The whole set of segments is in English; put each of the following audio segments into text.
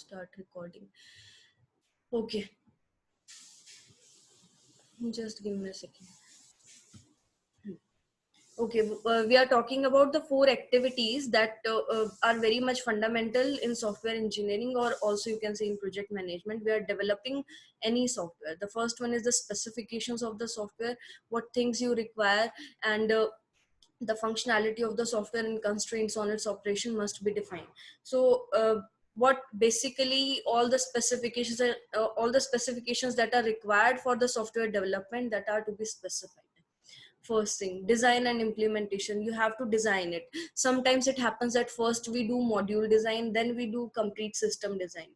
start recording. Okay, just give me a second. Okay, we are talking about the 4 activities that are very much fundamental in software engineering, or also you can say in project management. We are developing any software. The first one is the specifications of the software, what things you require, and the functionality of the software and constraints on its operation must be defined. So what basically all the specifications that are required for the software development that are to be specified. First thing, design and implementation. You have to design it. Sometimes it happens that first we do module design, then we do complete system design.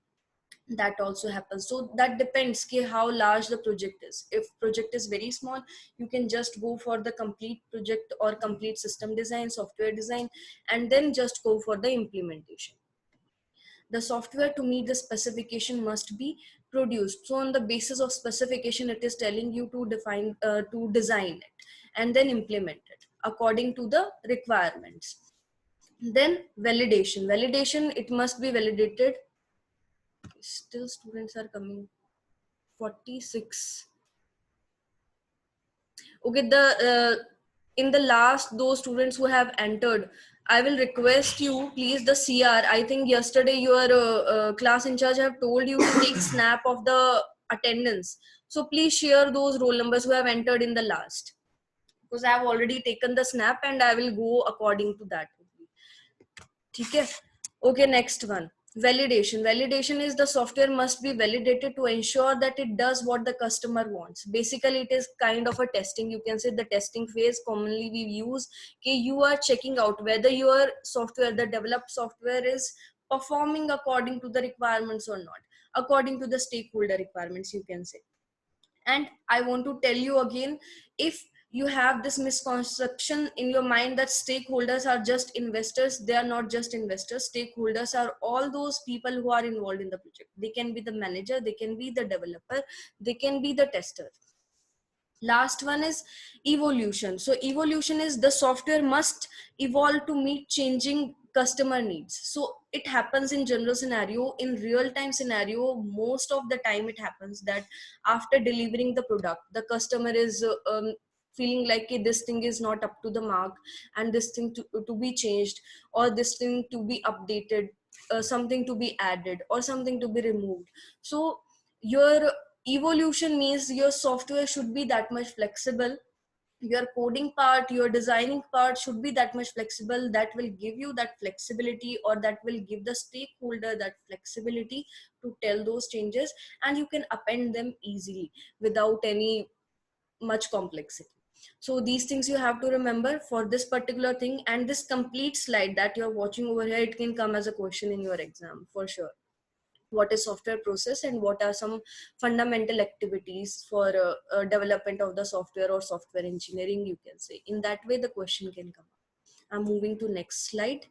That also happens. So that depends how large the project is. If project is very small, you can just go for the complete project or complete system design, software design, and then just go for the implementation. The software to meet the specification must be produced. So on the basis of specification, it is telling you to design it and then implement it according to the requirements. Then validation, it must be validated. Still students are coming. 46. Okay, the in the last, those students who have entered, I will request you, please, the CR. I think yesterday your class in charge have told you to take snap of the attendance. So please share those roll numbers who have entered in the last, because I have already taken the snap and I will go according to that. Okay. Okay, next one. Validation is the software must be validated to ensure that it does what the customer wants. Basically, it is kind of a testing. You can say the testing phase commonly we use. Okay, you are checking out whether your software, the developed software, is performing according to the requirements or not, according to the stakeholder requirements, you can say. And I want to tell you again, if you have this misconception in your mind that stakeholders are just investors, they are not just investors. Stakeholders are all those people who are involved in the project. They can be the manager, they can be the developer, they can be the tester. Last one is evolution. So evolution is the software must evolve to meet changing customer needs. So it happens in general scenario. In real time scenario, most of the time it happens that after delivering the product, the customer is feeling like, "Hey, this thing is not up to the mark, and this thing to be changed, or this thing to be updated, something to be added, or something to be removed." So your evolution means your software should be that much flexible. Your coding part, your designing part should be that much flexible. That will give you that flexibility, or that will give the stakeholder that flexibility to tell those changes, and you can append them easily without any much complexity. So these things you have to remember for this particular thing. And this complete slide that you're watching over here, it can come as a question in your exam for sure. What is software process, and what are some fundamental activities for development of the software or software engineering, you can say. In that way the question can come. I'm moving to next slide.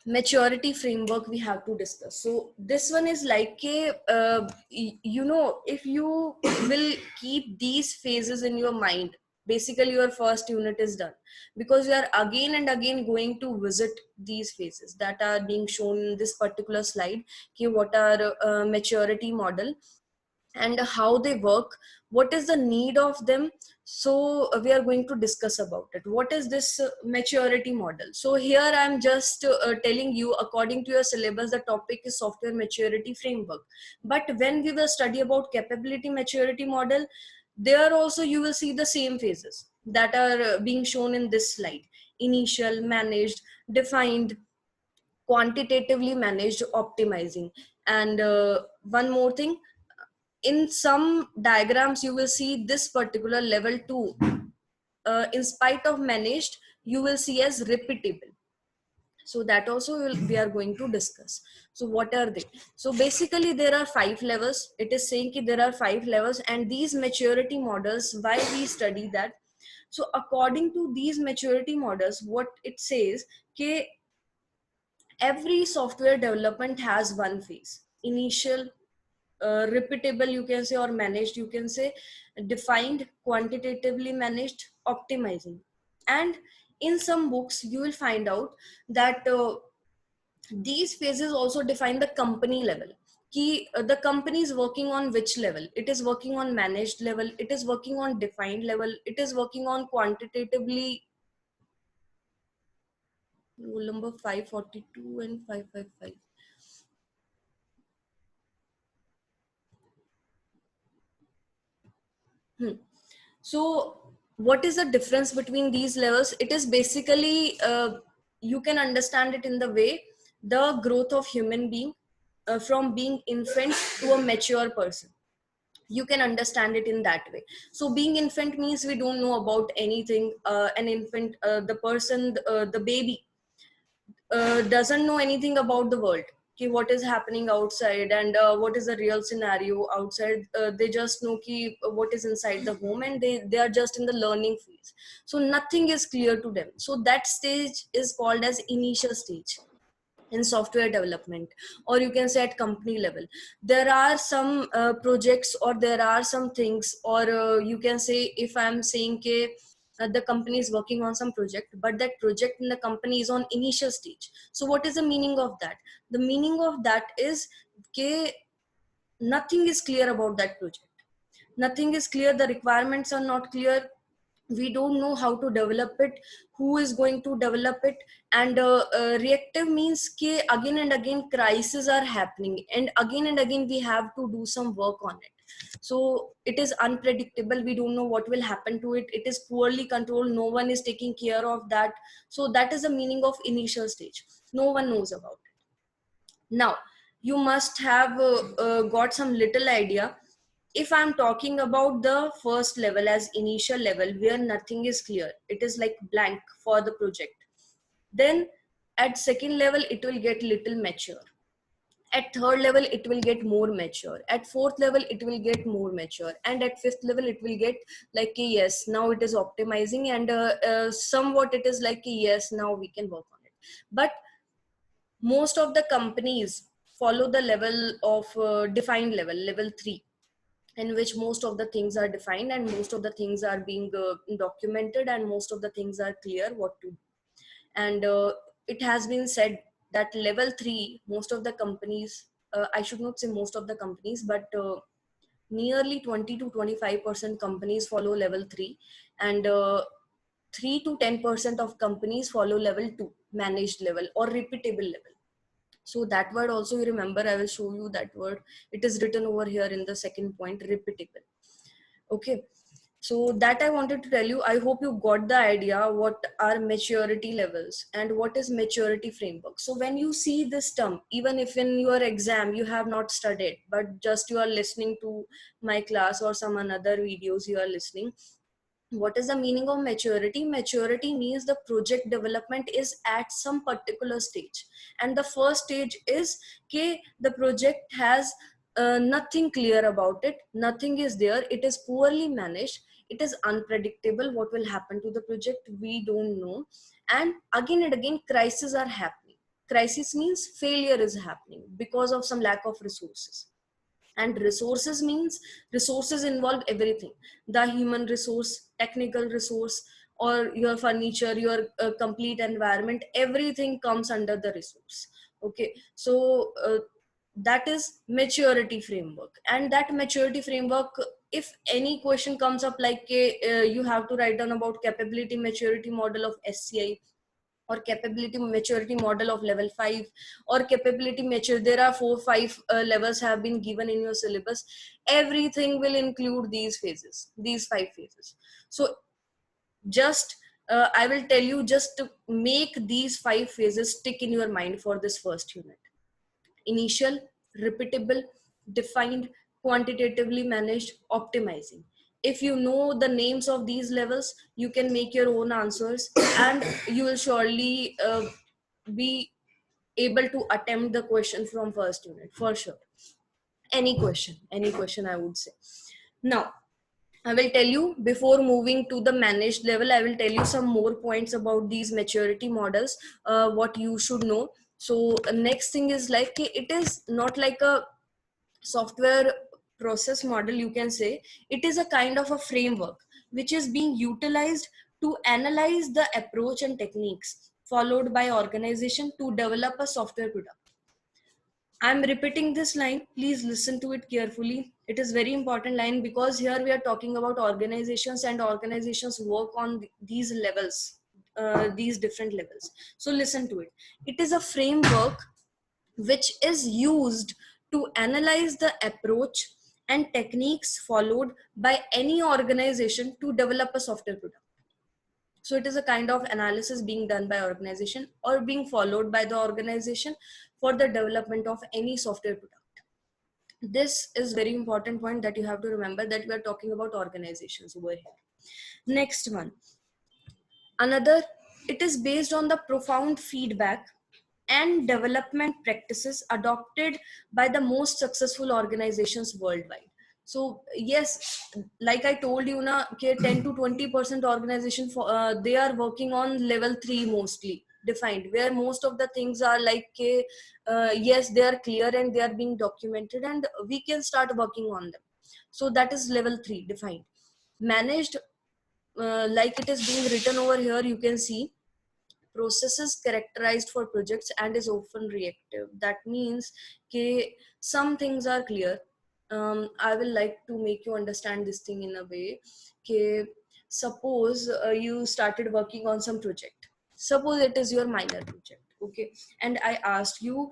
Maturity framework we have to discuss. So this one is like a if you will keep these phases in your mind, basically your first unit is done, because you are again and again going to visit these phases that are being shown in this particular slide. Okay, what are maturity model and how they work, what is the need of them. So we are going to discuss about it. What is this maturity model? So here I'm just telling you, according to your syllabus, the topic is software maturity framework. But when we will study about capability maturity model, there also you will see the same phases that are being shown in this slide: initial, managed, defined, quantitatively managed, optimizing. And one more thing, in some diagrams you will see this particular level 2, in spite of managed, you will see as repeatable. So that also we are going to discuss. So what are they? So basically there are 5 levels. It is saying that there are 5 levels, and these maturity models, why we study that? So according to these maturity models, what it says, okay, every software development has one phase: initial, repeatable, you can say, or managed, you can say, defined, quantitatively managed, optimizing. And in some books you will find out that these phases also define the company level. The company is working on which level. It is working on managed level, it is working on defined level, it is working on quantitatively. Rule number 542 and 555. So what is the difference between these levels? It is basically, you can understand it in the way, the growth of human being, from being infant to a mature person. You can understand it in that way. So being infant means we don't know about anything. An infant, the person, the baby, doesn't know anything about the world. Ki what is happening outside, and what is the real scenario outside. They just know ki what is inside the home, and they are just in the learning phase. So nothing is clear to them. So that stage is called as initial stage in software development, or you can say at company level. There are some projects, or there are some things, or you can say, if I'm saying ke, the company is working on some project, but that project in the company is on initial stage. So what is the meaning of that? The meaning of that is ke nothing is clear about that project. Nothing is clear, the requirements are not clear, we don't know how to develop it, who is going to develop it. And reactive means ke again and again crises are happening, and again we have to do some work on it. So it is unpredictable, we don't know what will happen to it, it is poorly controlled, no one is taking care of that. So that is the meaning of initial stage. No one knows about it. Now you must have got some little idea. If I'm talking about the first level as initial level, where nothing is clear, it is like blank for the project, then at second level it will get little mature, at third level it will get more mature, at fourth level it will get more mature, and at fifth level it will get like a yes, now it is optimizing, and somewhat it is like a yes, now we can work on it. But most of the companies follow the level of defined level, level 3, in which most of the things are defined, and most of the things are being documented, and most of the things are clear what to do. And it has been said that level 3, most of the companies, I should not say most of the companies, but nearly 20 to 25% companies follow level 3, and 3 to 10% of companies follow level 2, managed level or repeatable level. So that word also you remember, I will show you that word. It is written over here in the second point, repeatable. Okay. So that I wanted to tell you. I hope you got the idea what are maturity levels and what is maturity framework. So when you see this term, even if in your exam you have not studied, but just you are listening to my class or some another videos you are listening, what is the meaning of maturity? Maturity means the project development is at some particular stage, and the first stage is okay, the project has nothing clear about it, nothing is there, it is poorly managed, it is unpredictable, what will happen to the project we don't know, and again crises are happening. Crisis means failure is happening because of some lack of resources. And resources means resources involve everything, the human resource, technical resource, or your furniture, your complete environment, everything comes under the resource. Okay. So that is maturity framework. And that maturity framework, if any question comes up like you have to write down about capability maturity model of SCI, or capability maturity model of level 5, or capability mature, there are 4 5 levels have been given in your syllabus. Everything will include these phases, these 5 phases. So just I will tell you, just to make these 5 phases stick in your mind for this first unit: initial, repeatable, defined, quantitatively managed, optimizing. If you know the names of these levels, you can make your own answers, and you will surely be able to attempt the question from first unit for sure. Any question, I would say. Now, I will tell you, before moving to the managed level, I will tell you some more points about these maturity models, what you should know. So next thing is like, it is not like a software process model, you can say. It is a kind of a framework which is being utilized to analyze the approach and techniques followed by organization to develop a software product. I'm repeating this line. Please listen to it carefully. It is very important line because here we are talking about organizations, and organizations work on these levels, these different levels. So listen to it. It is a framework which is used to analyze the approach and techniques followed by any organization to develop a software product. So it is a kind of analysis being done by organization or being followed by the organization for the development of any software product. This is very important point that you have to remember, that we are talking about organizations over here. Next one, another, it is based on the profound feedback and development practices adopted by the most successful organizations worldwide. So yes, like I told you na, 10 to 20% organization for, they are working on level 3 mostly defined, where most of the things are like yes, they are clear and they are being documented and we can start working on them. So that is level 3 defined. Managed, like it is being written over here, you can see processes characterized for projects and is often reactive. That means some things are clear. I will like to make you understand this thing in a way. Suppose you started working on some project. Suppose it is your minor project, okay? And I asked you,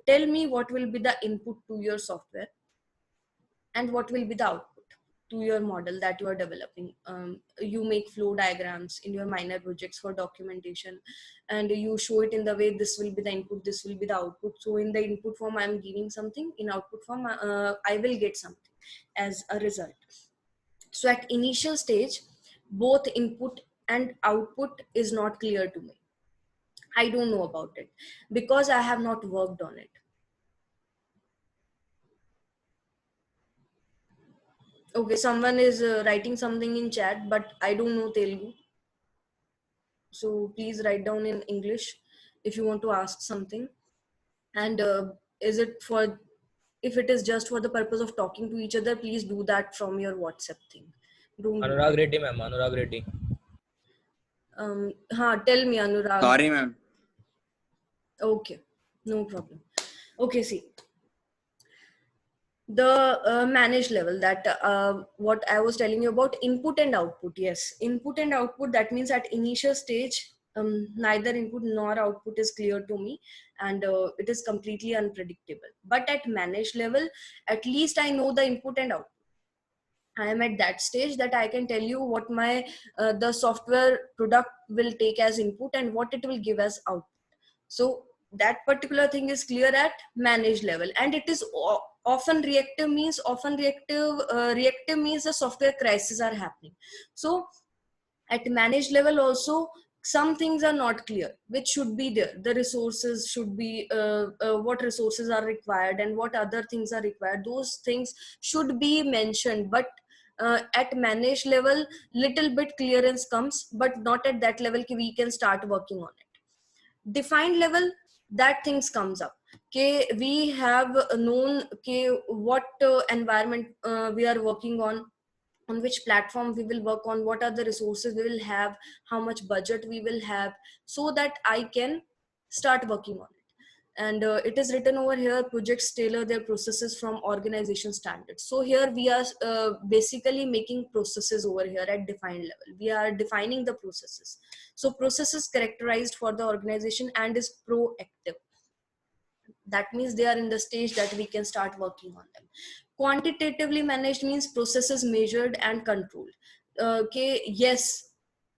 tell me what will be the input to your software and what will be the output to your model that you are developing. You make flow diagrams in your minor projects for documentation, and you show it in the way this will be the input, this will be the output. So in the input form, I'm giving something. In output form, I will get something as a result. So at initial stage, both input and output is not clear to me. I don't know about it because I have not worked on it. Okay, someone is writing something in chat, but I don't know Telugu. So please write down in English if you want to ask something. And is it for, if it is just for the purpose of talking to each other, please do that from your WhatsApp thing. Don't do Anurag that. Reddy, ma'am. Anurag Reddy. Tell me, Anurag. Sorry, ma'am. Okay, no problem. Okay, see. The managed level, that what I was telling you about, input and output. Yes, input and output, that means at initial stage, neither input nor output is clear to me, and it is completely unpredictable. But at managed level, at least I know the input and output. I am at that stage that I can tell you what my the software product will take as input and what it will give as output. So that particular thing is clear at managed level, and it is often reactive. Means often reactive means the software crises are happening. So at managed level also, some things are not clear which should be there. The resources should be what resources are required and what other things are required, those things should be mentioned. But at managed level, little bit clearance comes, but not at that level we can start working on it. Defined level, that things comes up. Okay, we have known, okay, what environment we are working on which platform we will work on, what are the resources we will have, how much budget we will have, so that I can start working on it. And it is written over here, projects tailor their processes from organization standards. So here we are basically making processes over here at defined level. We are defining the processes. So processes characterized for the organization and is proactive. That means they are in the stage that we can start working on them. Quantitatively managed means processes measured and controlled. Okay, yes,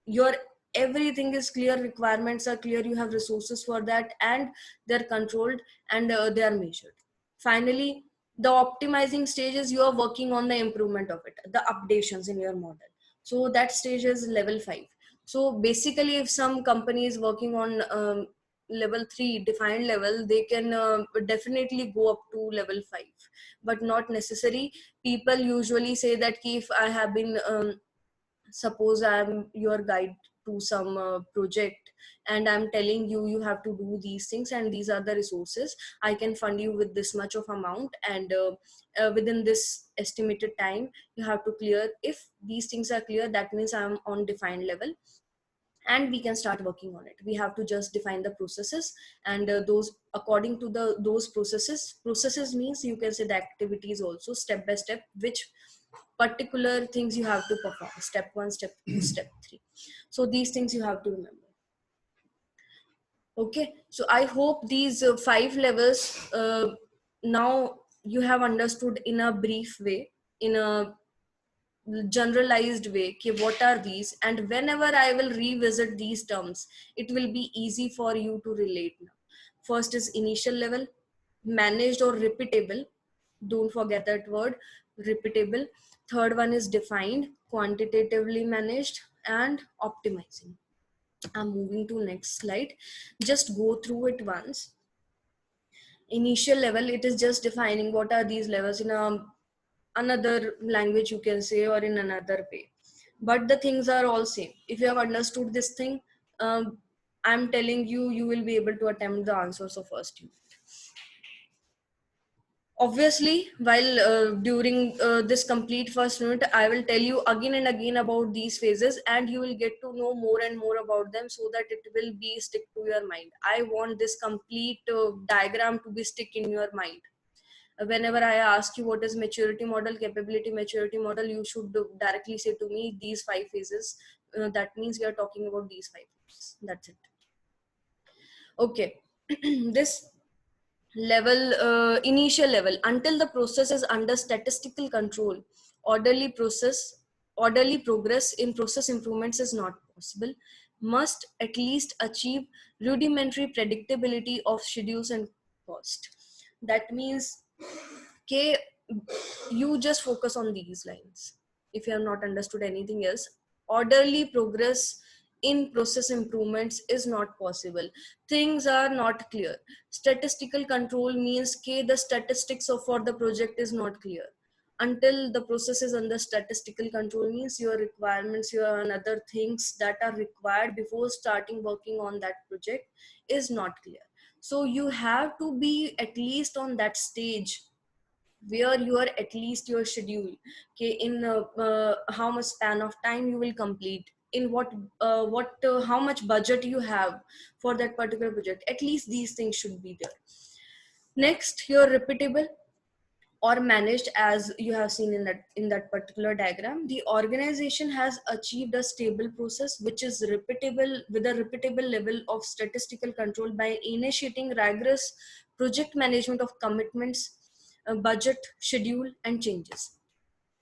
your everything is clear, requirements are clear, you have resources for that, and they're controlled, and they are measured. Finally, the optimizing stage is you are working on the improvement of it, the updations in your model. So that stage is level 5. So basically, if some company is working on level 3 defined level, they can definitely go up to level 5, but not necessary. People usually say that if I have been suppose I'm your guide to some project, and I'm telling you, you have to do these things and these are the resources, I can fund you with this much of amount, and within this estimated time you have to clear. If these things are clear, that means I'm on defined level. and we can start working on it. We have to just define the processes, and those according to those processes means you can say the activities also, step by step, which particular things you have to perform, step 1, step 2, step 3. So these things you have to remember. Okay, so I hope these 5 levels now you have understood in a brief way, in a generalized way, okay, what are these, and whenever I will revisit these terms, it will be easy for you to relate now. First is initial level, managed or repeatable, don't forget that word, repeatable. Third one is defined, quantitatively managed, and optimizing. I'm moving to next slide, just go through it once. Initial level, it is just defining what are these levels in a another language, you can say, or in another way, but the things are all same. If you have understood this thing, I'm telling you, you will be able to attempt the answers of first unit. Obviously, while during this complete first unit, I will tell you again and again about these phases, and you will get to know more and more about them, so that it will be stick to your mind. I want this complete diagram to be stick in your mind. Whenever I ask you what is maturity model, capability maturity model, you should directly say to me these 5 phases. That means we are talking about these 5 phases. That's it. Okay. This level, initial level, until the process is under statistical control, orderly progress in process improvements is not possible, must at least achieve rudimentary predictability of schedules and cost. That means, okay, you just focus on these lines. If you have not understood anything else, orderly progress in process improvements is not possible. Things are not clear. Statistical control means the statistics for the project is not clear. Until the process is under statistical control means your requirements, your and other things that are required before starting working on that project is not clear. So you have to be at least on that stage where you are at least your schedule, okay, in how much span of time you will complete, in what how much budget you have for that particular project. At least these things should be there. Next, your repeatable or managed, as you have seen in that particular diagram, the organization has achieved a stable process which is repeatable, with a repeatable level of statistical control, by initiating rigorous project management of commitments, budget, schedule, and changes.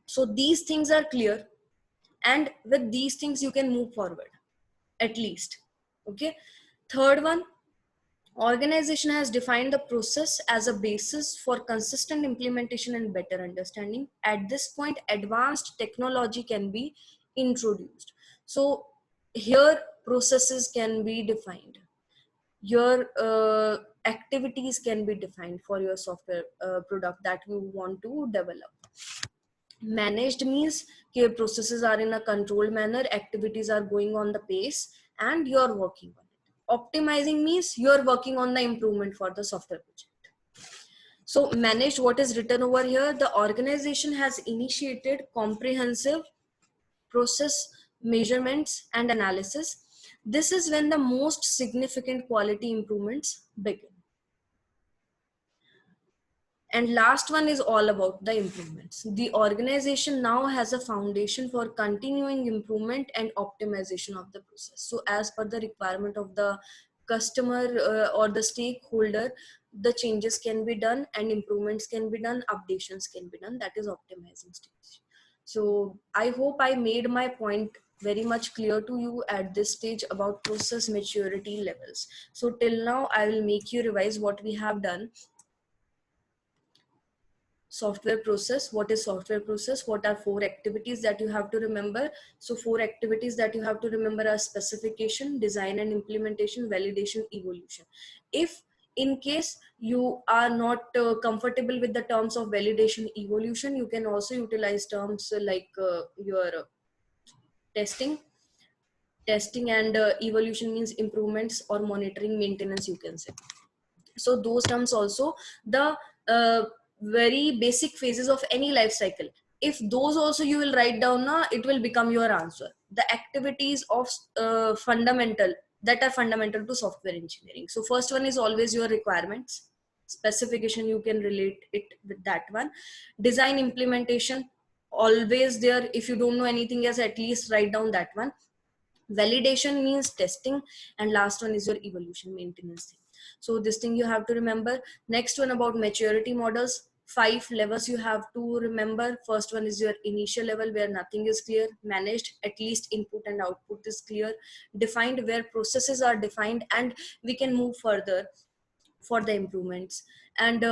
So these things are clear, and with these things you can move forward at least. Okay. Third one, organization has defined the process as a basis for consistent implementation and better understanding. At this point, advanced technology can be introduced. So here processes can be defined, your activities can be defined for your software product that you want to develop. Managed means processes are in a controlled manner, activities are going on the pace, and you're working on it. Optimizing means you're working on the improvement for the software project. So managed, what is written over here, the organization has initiated comprehensive process measurements and analysis. This is when the most significant quality improvements begin. And last one is all about the improvements. The organization now has a foundation for continuing improvement and optimization of the process. So as per the requirement of the customer or the stakeholder, the changes can be done and improvements can be done, updations can be done. That is optimizing stage. So I hope I made my point very much clear to you at this stage about process maturity levels. So till now, I will make you revise what we have done. Software process, what is software process, what are 4 activities that you have to remember. So 4 activities that you have to remember are specification, design and implementation, validation, evolution. If in case you are not comfortable with the terms of validation, evolution, you can also utilize terms like your testing and evolution means improvements or monitoring, maintenance, you can say. So those terms also, the very basic phases of any life cycle, if those also you will write down now, it will become your answer. the activities of that are fundamental to software engineering. So first one is always your requirements specification, you can relate it with that one. Design implementation, always there. If you don't know anything else, at least write down that one. Validation means testing, and last one is your evolution maintenance thing. So this thing you have to remember. Next one about maturity models, 5 levels you have to remember. First one is your initial level, where nothing is clear. Managed, at least input and output is clear. Defined, where processes are defined and we can move further for the improvements. And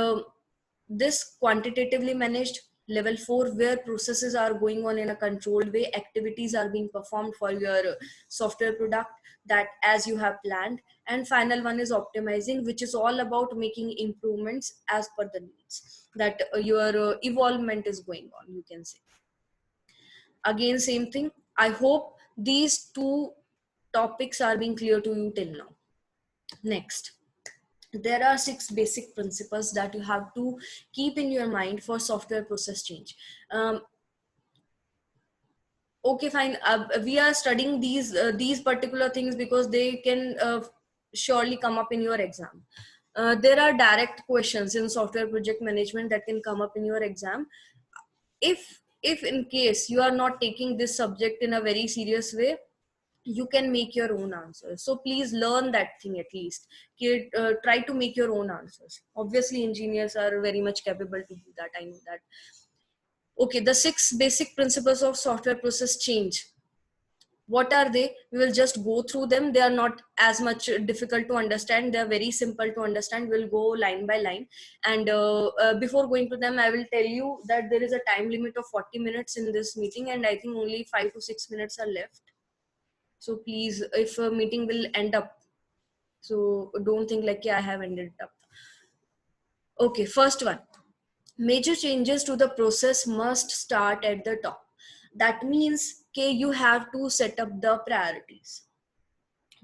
this quantitatively managed, level 4, where processes are going on in a controlled way, activities are being performed for your software product that as you have planned. And final one is optimizing, which is all about making improvements as per the needs that your evolvement is going on, you can say. Again, same thing. I hope these two topics are being clear to you till now. Next, there are 6 basic principles that you have to keep in your mind for software process change. Okay, fine. We are studying these particular things because they can surely come up in your exam. There are direct questions in software project management that can come up in your exam. If in case you are not taking this subject in a very serious way, you can make your own answers. So please learn that thing at least. Try to make your own answers. Obviously engineers are very much capable to do that, I know that. Okay, the 6 basic principles of software process change, what are they? We will just go through them. They are not as much difficult to understand, they are very simple to understand. We'll go line by line, and before going to them, I will tell you that there is a time limit of 40 minutes in this meeting, and I think only 5 to 6 minutes are left. So please, if a meeting will end up, so don't think like, yeah, I have ended up. Okay, first one, major changes to the process must start at the top. That means, okay, you have to set up the priorities.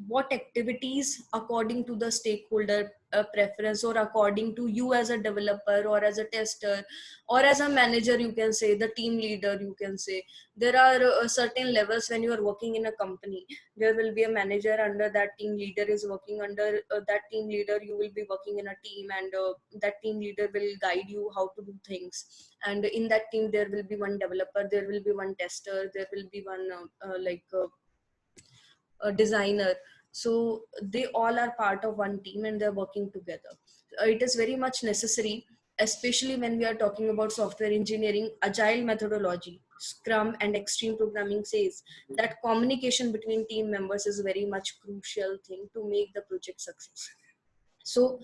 What activities according to the stakeholder preference, or according to you as a developer or as a tester or as a manager, you can say the team leader, you can say. There are certain levels when you are working in a company. There will be a manager, under that team leader is working, under that team leader you will be working in a team, and that team leader will guide you how to do things. And in that team there will be one developer, there will be one tester, there will be one a designer. So they all are part of one team and they're working together. It is very much necessary, especially when we are talking about software engineering. Agile methodology, Scrum and extreme programming says that communication between team members is very much crucial thing to make the project success. So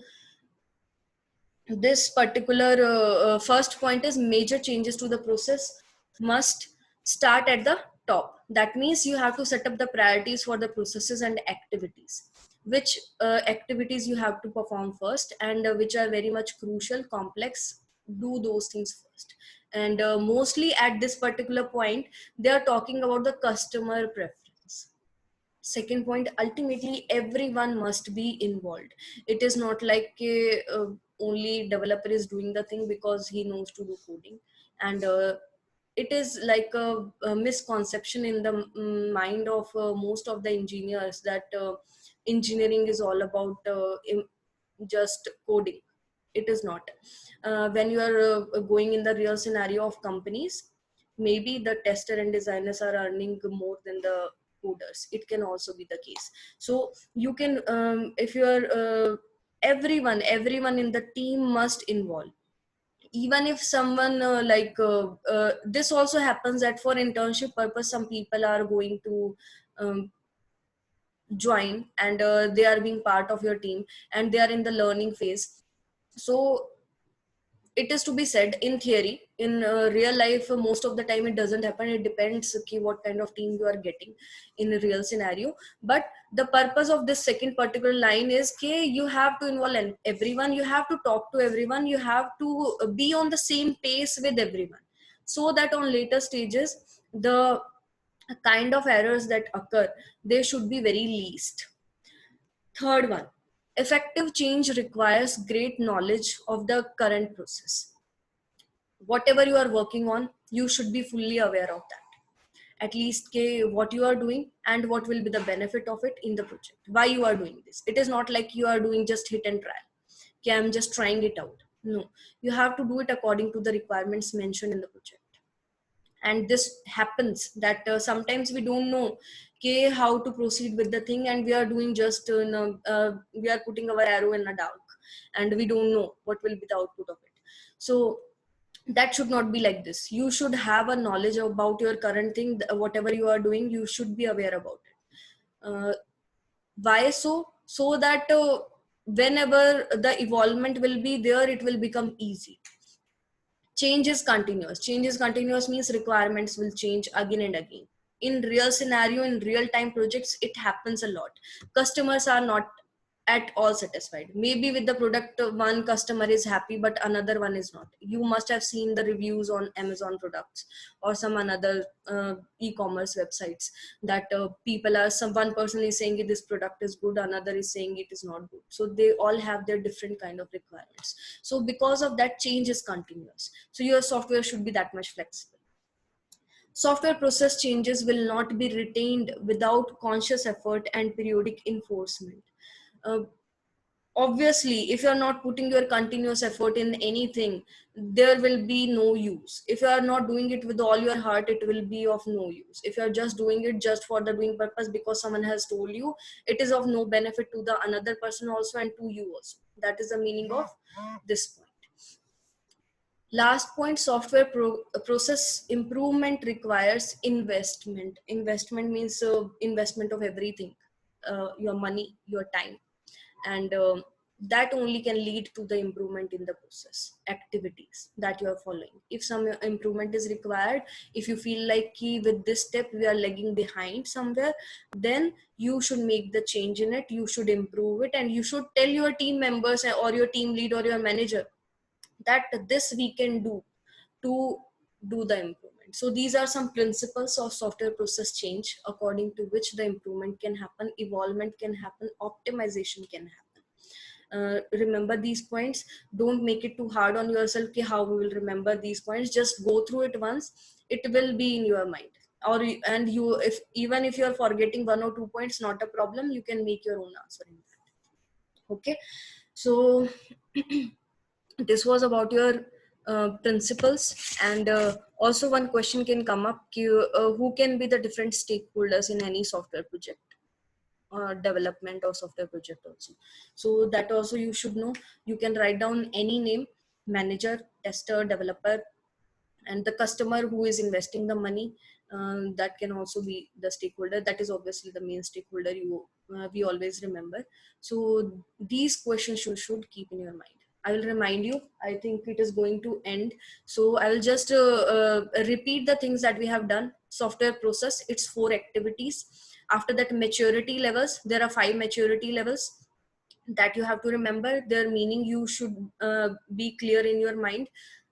this particular first point is, major changes to the process must start at the top. That means you have to set up the priorities for the processes and activities, which activities you have to perform first, and which are very much crucial, complex. Do those things first. And mostly at this particular point, they are talking about the customer preference. Second point, ultimately everyone must be involved. It is not like only developer is doing the thing because he knows to do coding. And it is like a misconception in the mind of most of the engineers that engineering is all about just coding. It is not. When you are going in the real scenario of companies, maybe the tester and designers are earning more than the coders. It can also be the case. So you can if you are everyone in the team must involve. Even if someone this also happens that for internship purpose some people are going to um, join, and they are being part of your team and they are in the learning phase. So it is to be said, in theory, in real life most of the time it doesn't happen. It depends, okay, what kind of team you are getting in a real scenario. But the purpose of this second particular line is, okay, you have to involve everyone, you have to talk to everyone, you have to be on the same pace with everyone, so that on later stages the kind of errors that occur, they should be very least. Third one, effective change requires great knowledge of the current process. Whatever you are working on, you should be fully aware of that. at least what you are doing and what will be the benefit of it in the project, why you are doing this. It is not like you are doing just hit and try, okay, I'm just trying it out. No, you have to do it according to the requirements mentioned in the project. And this happens that sometimes we don't know, okay, how to proceed with the thing, and we are doing just we are putting our arrow in the dark, and we don't know what will be the output of it. So that should not be like this. You should have a knowledge about your current thing, whatever you are doing, you should be aware about it. Why so that whenever the evolvement will be there, it will become easy. Change is continuous. Change is continuous means requirements will change again and again. In real scenario, in real time projects, it happens a lot. Customers are not at all satisfied. Maybe with the product, one customer is happy, but another one is not. You must have seen the reviews on Amazon products or some another e-commerce websites that people are, some one person is saying this product is good, another is saying it is not good. So they all have their different kind of requirements. So because of that, change is continuous. So your software should be that much flexible. Software process changes will not be retained without conscious effort and periodic enforcement. Uh, Obviously, if you're not putting your continuous effort in anything, there will be no use. If you are not doing it with all your heart, it will be of no use. If you're just doing it just for the doing purpose because someone has told you, it is of no benefit to the another person also and to you also. That is the meaning of this point. Last point, software process improvement requires investment. Investment means investment of everything, your money, your time, and that only can lead to the improvement in the process activities that you are following. If some improvement is required, if you feel like with this step we are lagging behind somewhere, then you should make the change in it, you should improve it, and you should tell your team members or your team lead or your manager that this we can do to do the improvement. So these are some principles of software process change according to which the improvement can happen, evolvement can happen, optimization can happen. Remember these points. Don't make it too hard on yourself ki how we will remember these points. Just go through it once, it will be in your mind. Or and you, if even if you are forgetting 1 or 2 points, not a problem, you can make your own answer in that. Okay, so this was about your principles. And also one question can come up, who can be the different stakeholders in any software project, development or software project also. So that also you should know. You can write down any name: manager, tester, developer, and the customer who is investing the money. That can also be the stakeholder. That is obviously the main stakeholder you we always remember. So these questions you should keep in your mind. I will remind you, I think it is going to end, so I will just repeat the things that we have done. Software process, it's 4 activities. After that, maturity levels, there are 5 maturity levels that you have to remember. Their meaning you should be clear in your mind.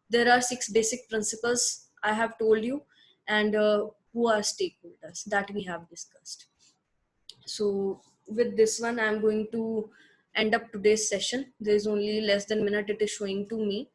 There are 6 basic principles I have told you, and who are stakeholders that we have discussed. So with this one, I'm going to end up today's session. There's only less than a minute it is showing to me.